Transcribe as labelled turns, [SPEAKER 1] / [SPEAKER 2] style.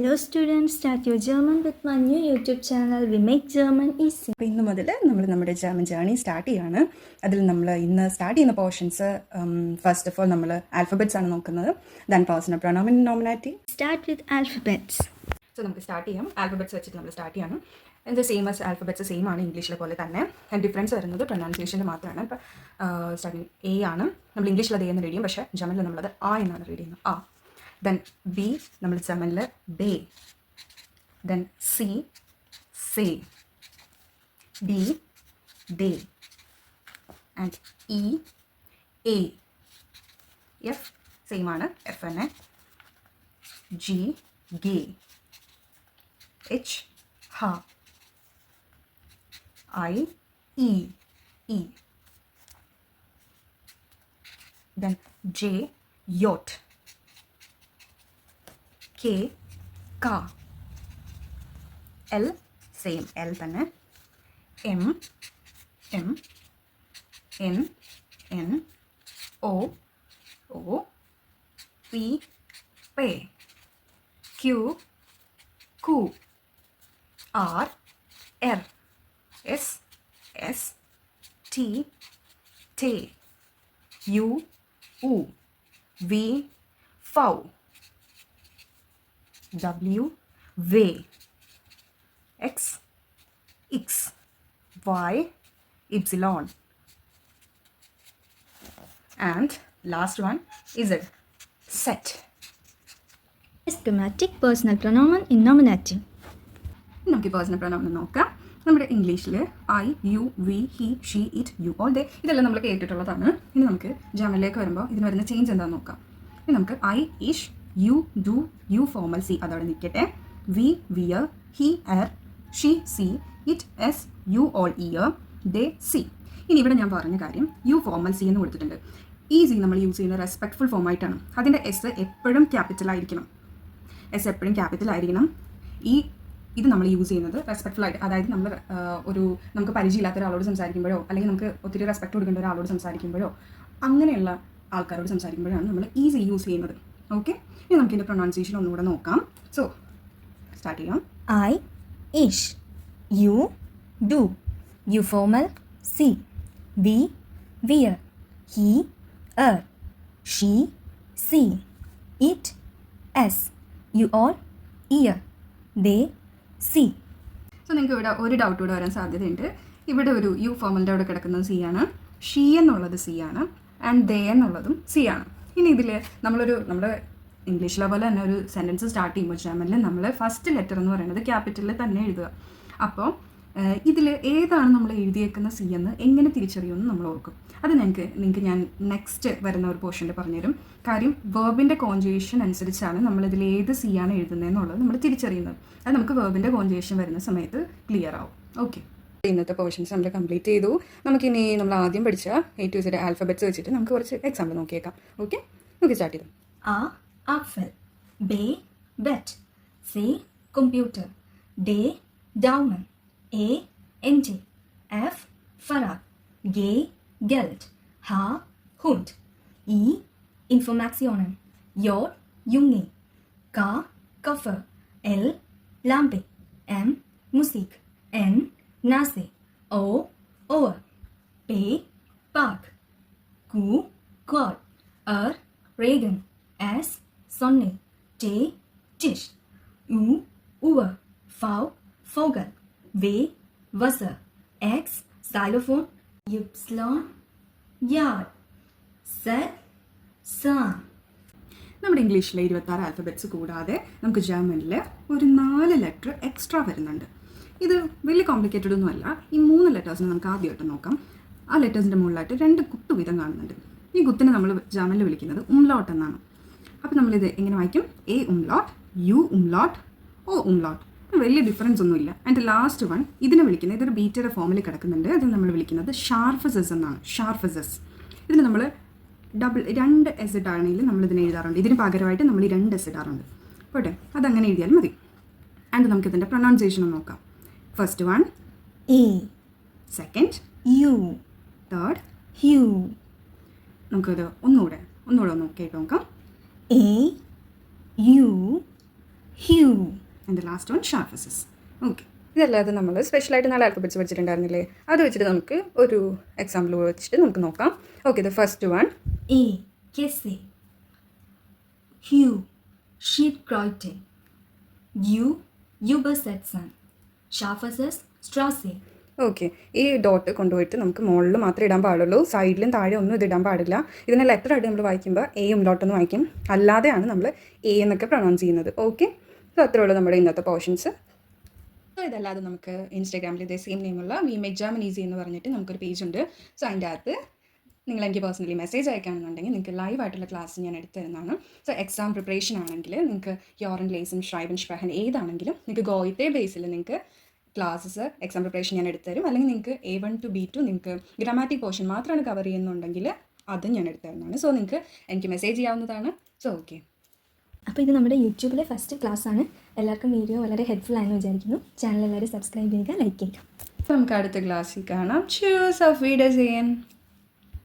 [SPEAKER 1] Hello students, start your German with my new YouTube channel. We make German easy.
[SPEAKER 2] അപ്പോൾ ഇന്ന് മുതൽ നമ്മൾ നമ്മുടെ ജർമ്മൻ ജേർണി സ്റ്റാർട്ട് ചെയ്യാണ്. അതിൽ നമ്മൾ ഇന്ന് സ്റ്റാർട്ട് ചെയ്യുന്ന പോർഷൻസ് ഫസ്റ്റ് ഓഫ് ഓൾ നമ്മൾ ആൽഫബറ്റ്സ് ആണ് നോക്കുന്നത്. Then personal pronoun nominative.
[SPEAKER 1] Start with alphabets.
[SPEAKER 2] So നമുക്ക് സ്റ്റാർട്ട് ചെയ്യാം. ആൽഫബറ്റ്സ് വെച്ചിട്ട് നമ്മൾ സ്റ്റാർട്ട് ചെയ്യാണ്. ഇത് സെയിം ആസ് ആൽഫബറ്റ്സ് സെയിം ആണ് ഇംഗ്ലീഷിലെ പോലെ തന്നെ. ഡിഫറൻസ് വരുന്നത് പ്രൊനൗൺസിയേഷൻ്റെ മാത്രമാണ്. ഇപ്പോൾ സ്റ്റാർട്ടിങ് എ ആണ്, നമ്മൾ ഇംഗ്ലീഷിൽ അത് എന്ന് റീഡ് ചെയ്യും, പക്ഷേ ജർമ്മനിൽ നമ്മളത് ആ എന്നാണ് റീഡ് ചെയ്യുന്നത്. ആ. ദെൻ ബി നമ്മൾ ജർമ്മനിൽ ബേ. ദെൻ സി സേ. ഡി ഡേ. ആൻഡ് ഇ എ. എഫ് സെയിം ആണ്, എഫ് തന്നെ. ജി ഗേ. എച്ച് ഹ. I, E, E. Then J, yacht. K, ka. L, same, L തന്നെ. M, M. N, N. O, O. P, P. Q, Q. R, R. S, S. T, T. U, U. V, V. W, V. X, X. Y, Y. And last one is Z. Set.
[SPEAKER 1] Systematic personal pronoun in nominative.
[SPEAKER 2] നമുക്ക് personal pronoun നോക്കാം. നമ്മുടെ ഇംഗ്ലീഷിൽ I, you, we, he, she, it, you, all they ഇതെല്ലാം നമ്മൾ കേട്ടിട്ടുള്ളതാണ്. ഇനി നമുക്ക് ജർമ്മനിലേക്ക് വരുമ്പോൾ ഇതിന് വരുന്ന ചേഞ്ച് എന്താണെന്ന് നോക്കാം. ഇനി നമുക്ക് ഐ, ഇഷ്, യു, ഡു, യു ഫോർമൽ സി അതവിടെ നിൽക്കട്ടെ. വി, വിയർ, ഹി, എർ, ഷീ, സി, ഇറ്റ്, എസ്, യു, ഓൾ, ഇയർ, ദേ, സി. ഇനി ഇവിടെ ഞാൻ പറഞ്ഞ കാര്യം യു ഫോർമൽ സി എന്ന് കൊടുത്തിട്ടുണ്ട്. ഈ സി നമ്മൾ യൂസ് ചെയ്യുന്ന റെസ്പെക്ട്ഫുൾ ഫോമായിട്ടാണ്. അതിൻ്റെ എസ് എപ്പോഴും ക്യാപിറ്റലായിരിക്കണം. എസ് എപ്പോഴും ക്യാപിറ്റലായിരിക്കണം. ഇത് നമ്മൾ യൂസ് ചെയ്യുന്നത് റെസ്പെക്ട്ഫുൾ ആയിട്ട്, അതായത് നമ്മൾ നമുക്ക് പരിചയമില്ലാത്ത ഒരാളോട് സംസാരിക്കുമ്പോഴോ അല്ലെങ്കിൽ നമുക്ക് ഒത്തിരി റെസ്പെക്ട് കൊടുക്കേണ്ട ഒരാളോട് സംസാരിക്കുമ്പോഴോ അങ്ങനെയുള്ള ആൾക്കാരോട് സംസാരിക്കുമ്പോഴാണ് നമ്മൾ ഈസി യൂസ് ചെയ്യുന്നത്. ഓക്കെ, ഇനി നമുക്ക് ഇതിൻ്റെ പ്രൊനൗൺസിയേഷൻ ഒന്നുകൂടെ നോക്കാം. സോ സ്റ്റാർട്ട് ചെയ്യാം.
[SPEAKER 1] I, ish. You, do. You formal, see. We, wear. He, er. She, see. It, s. You all, ear. They, C.
[SPEAKER 2] So നിങ്ങൾക്ക് ഇവിടെ ഒരു ഡൗട്ട് കൂടെ വരാൻ സാധ്യതയുണ്ട്. ഇവിടെ ഒരു യു ഫോമലിൻ്റെ അവിടെ കിടക്കുന്നത് സി ആണ്, ഷീ എന്നുള്ളത് സി ആണ്, ആൻഡ് ദേ എന്നുള്ളതും സി ആണ്. ഇനി ഇതിൽ നമ്മുടെ ഇംഗ്ലീഷിലെ പോലെ തന്നെ ഒരു സെൻറ്റൻസ് സ്റ്റാർട്ട് ചെയ്യുമ്പോൾ ജർമ്മനിൽ നമ്മൾ ഫസ്റ്റ് ലെറ്റർ എന്ന് പറയുന്നത് ക്യാപിറ്റലിൽ തന്നെ എഴുതുക. അപ്പോൾ ഇതിൽ ഏതാണ് നമ്മൾ എഴുതിയേക്കുന്ന സി എന്ന് എങ്ങനെ തിരിച്ചറിയുമെന്ന് നമ്മൾ ഓർക്കും. അത് നിങ്ങൾക്ക് ഞാൻ നെക്സ്റ്റ് വരുന്ന ഒരു പോർഷനിൽ പറഞ്ഞുതരും. കാര്യം വേർബിൻ്റെ കോൺജുഗേഷൻ അനുസരിച്ചാണ് നമ്മളിതിൽ ഏത് സി ആണ് എഴുതുന്നതെന്നുള്ളത് നമ്മൾ തിരിച്ചറിയുന്നത്. അത് നമുക്ക് വേർബിൻ്റെ കോൺജുഗേഷൻ വരുന്ന സമയത്ത് ക്ലിയർ ആവും. ഓക്കെ, ഇന്നത്തെ പോർഷൻസ് നമ്മൾ കംപ്ലീറ്റ് ചെയ്തു. നമുക്കിനി നമ്മൾ ആദ്യം പഠിച്ച A to Z ആൽഫബറ്റ്സ് വെച്ചിട്ട് നമുക്ക് കുറച്ച് എക്സാമ്പിൾ നോക്കിയേക്കാം. ഓക്കെ, നമുക്ക് സ്റ്റാർട്ട് ചെയ്തു.
[SPEAKER 1] A, Apfel. B, Bett. C, Computer. D, Daumen. A, Ente. F, Fahrrad. G, Geld. H, Hund. I, Informationen. J, Junge. K, Koffer. L, Lampe. M, Musik. N, Nase. O, Ohr. P, Park. Q, Quad. R, Regen. S, Sonne. T, Tisch. U, Uhr. V, Vogel. W, Wasser. X, Xylophon. Y, Yard. Z, Sun.
[SPEAKER 2] നമ്മുടെ ഇംഗ്ലീഷിലെ 26 alphabets കൂടാതെ നമുക്ക് ജർമ്മനിൽ ഒരു 4 letter extra വരുന്നുണ്ട്. ഇത് വലിയ complicated ഒന്നുമല്ല. ഈ 3 ലെറ്റേഴ്സിനെ നമുക്ക് ആദ്യമായിട്ട് നോക്കാം. ആ ലെറ്റേഴ്സിൻ്റെ മുകളിലായിട്ട് 2 കുത്തു വീതം കാണുന്നുണ്ട്. ഈ കുത്തിനെ നമ്മൾ ജർമ്മനിൽ വിളിക്കുന്നത് ഉംലോട്ട് എന്നാണ്. അപ്പോൾ നമ്മളിത് എങ്ങനെ വായിക്കും? A umlaut, U umlaut, O umlaut. വലിയ ഡിഫറൻസ് ഒന്നുമില്ല. ആൻഡ് ലാസ്റ്റ് വൺ ഇതിനെ വിളിക്കുന്നത് ഇതൊരു ബീറ്റയുടെ ഫോമിൽ കിടക്കുന്നുണ്ട്. അത് നമ്മൾ വിളിക്കുന്നത് ഷാർഫസസ് എന്നാണ്. ഷാർഫസസ്. ഇതിന് നമ്മൾ 2 എസ് ഇട്ടാണെങ്കിൽ നമ്മളിതിനെ എഴുതാറുണ്ട്. ഇതിന് പകരമായിട്ട് നമ്മൾ ഈ 2 എസ് ഇടാറുണ്ട്. പോട്ടെ, അതങ്ങനെ എഴുതിയാൽ മതി. ആൻഡ് നമുക്കിതിൻ്റെ പ്രൊനൗൺസിയേഷൻ നോക്കാം. First one
[SPEAKER 1] A,
[SPEAKER 2] second
[SPEAKER 1] U,
[SPEAKER 2] third
[SPEAKER 1] Hue.
[SPEAKER 2] നമുക്കത് ഒന്നുകൂടെ ഒന്ന് കേട്ട് നോക്കാം.
[SPEAKER 1] A, U, hue,
[SPEAKER 2] and the last one sharp esses. Okay, ഇതല്ലാതെ നമ്മൾ സ്പെഷ്യലായിട്ട് 4 ആൽഫബറ്റ്സ് പഠിച്ചിട്ടുണ്ടായിരുന്നില്ലേ? അത് വെച്ചിട്ട് നമുക്ക് ഒരു എക്സാമ്പിൾ വെച്ചിട്ട് നമുക്ക് നോക്കാം. Okay, the first one
[SPEAKER 1] A, Kesse, hue, Schildkröte, U, Übersetzen, scharfes Straße.
[SPEAKER 2] Okay, ഈ ഡോട്ട് കൊണ്ടുപോയിട്ട് നമുക്ക് മുകളിൽ മാത്രമേ ഇടാൻ പാടുള്ളൂ, സൈഡിലും താഴെ ഒന്നും ഇത് ഇടാൻ പാടില്ല. ഇതിനെ ലെറ്റർ ആയിട്ട് നമ്മൾ വായിക്കുമ്പോൾ എയും ഡോട്ടൊന്നും വായിക്കും, അല്ലാതെയാണ് നമ്മൾ എ എന്നൊക്കെ പ്രൊണൗൺസ് ചെയ്യുന്നത്. ഓക്കെ, സോ അത്രേ ഉള്ളൂ നമ്മുടെ ഇന്നത്തെ പോർഷൻസ്. സോ ഇതല്ലാതെ നമുക്ക് ഇൻസ്റ്റാഗ്രാമിൽ ഇതേ സെയിം നെയിമുള്ള വി മേക്ക് ജർമ്മൻ ഈസി എന്ന് പറഞ്ഞിട്ട് നമുക്കൊരു പേജ് ഉണ്ട്. സോ അതിൻ്റെ അകത്ത് നിങ്ങൾ എനിക്ക് പേഴ്സണലി മെസ്സേജ് അയക്കുകയാണെന്നുണ്ടെങ്കിൽ നിങ്ങൾക്ക് ലൈവ് ആയിട്ടുള്ള ക്ലാസ് ഞാൻ എടുത്തു തരുന്നതാണ്. സോ എക്സാം പ്രിപ്പറേഷൻ ആണെങ്കിൽ നിങ്ങൾക്ക് യോറൻ ലേസൻ ഷ്രൈബൻ സ്പ്രഹൻ ഏതാണെങ്കിലും നിങ്ങൾക്ക് ഗോയിത്തെ ബേസിൽ നിങ്ങൾക്ക് ക്ലാസ്സസ് എക്സാം പ്രിപ്പറേഷൻ ഞാൻ എടുത്തു തരും. അല്ലെങ്കിൽ നിങ്ങൾക്ക് A1 to B2 നിങ്ങൾക്ക് ഗ്രാമാറ്റിക് പോർഷൻ മാത്രമാണ് കവർ ചെയ്യുന്നുണ്ടെങ്കിൽ അതും ഞാൻ എടുത്തു തരുന്നതാണ്. സോ നിങ്ങൾക്ക് എനിക്ക് മെസ്സേജ് ചെയ്യാവുന്നതാണ്. സോ ഓക്കെ,
[SPEAKER 1] അപ്പോൾ ഇത് നമ്മുടെ യൂട്യൂബിലെ ഫസ്റ്റ് ക്ലാസ്സാണ്. എല്ലാവർക്കും വീഡിയോ വളരെ ഹെൽപ്ഫുൾ ആയെന്ന് വിചാരിക്കുന്നു. ചാനൽ എല്ലാവരും സബ്സ്ക്രൈബ് ചെയ്യുക, ലൈക്ക് ചെയ്യുക.
[SPEAKER 2] നമുക്ക് അടുത്ത ക്ലാസ്സിൽ കാണാം. ചൂസ് ഓഫ് വീഡിയോസ് ചെയ്യാൻ.